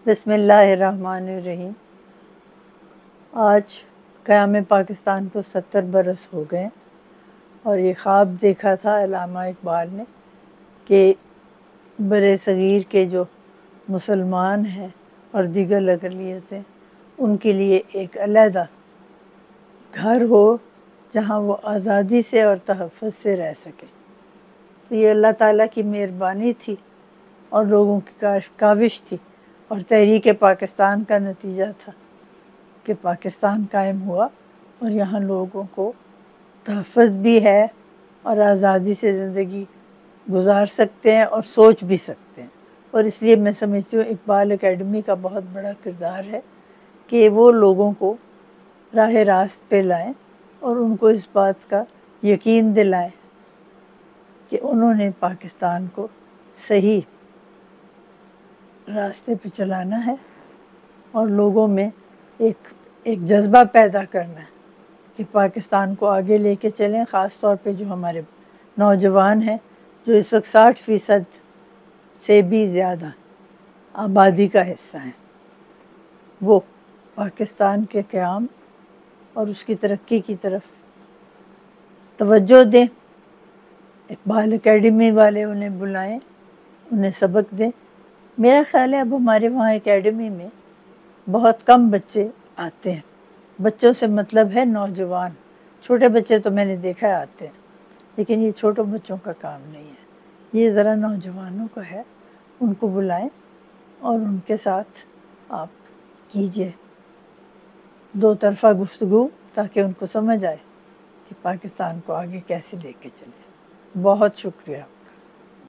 بسم اللہ الرحمن الرحیم۔ آج قیام پاکستان کو 70 برس ہو گئے اور یہ خواب دیکھا تھا علامہ اقبال نے کہ بر صغیر کے جو مسلمان ہیں اور دیگر اقلیتیں ان کے لیے ایک علیحدہ گھر ہو جہاں وہ آزادی سے اور تحفظ سے رہ سکے۔ تو یہ اللہ تعالیٰ کی مہربانی تھی اور لوگوں کی کاوش تھی اور تحریک پاکستان کا نتیجہ تھا کہ پاکستان قائم ہوا اور یہاں لوگوں کو تحفظ بھی ہے اور آزادی سے زندگی گزار سکتے ہیں اور سوچ بھی سکتے ہیں۔ اور اس لیے میں سمجھتی ہوں اقبال اکیڈمی کا بہت بڑا کردار ہے کہ وہ لوگوں کو راہ راست پہ لائیں اور ان کو اس بات کا یقین دلائیں کہ انہوں نے پاکستان کو صحیح راستے پہ چلانا ہے اور لوگوں میں ایک جذبہ پیدا کرنا ہے کہ پاکستان کو آگے لے کے چلیں، خاص طور پہ جو ہمارے نوجوان ہیں جو اس وقت 60% سے بھی زیادہ آبادی کا حصہ ہیں، وہ پاکستان کے قیام اور اس کی ترقی کی طرف توجہ دیں۔ اقبال اکیڈمی والے انہیں بلائیں، انہیں سبق دیں۔ میرا خیال ہے اب ہمارے وہاں اکیڈمی میں بہت کم بچے آتے ہیں۔ بچوں سے مطلب ہے نوجوان، چھوٹے بچے تو میں نے دیکھا ہے آتے ہیں، لیکن یہ چھوٹوں بچوں کا کام نہیں ہے، یہ ذرا نوجوانوں کا ہے۔ ان کو بلائیں اور ان کے ساتھ آپ کیجئے دو طرفہ گفتگو تاکہ ان کو سمجھ آئے کہ پاکستان کو آگے کیسے لے کے چلیں۔ بہت شکریہ۔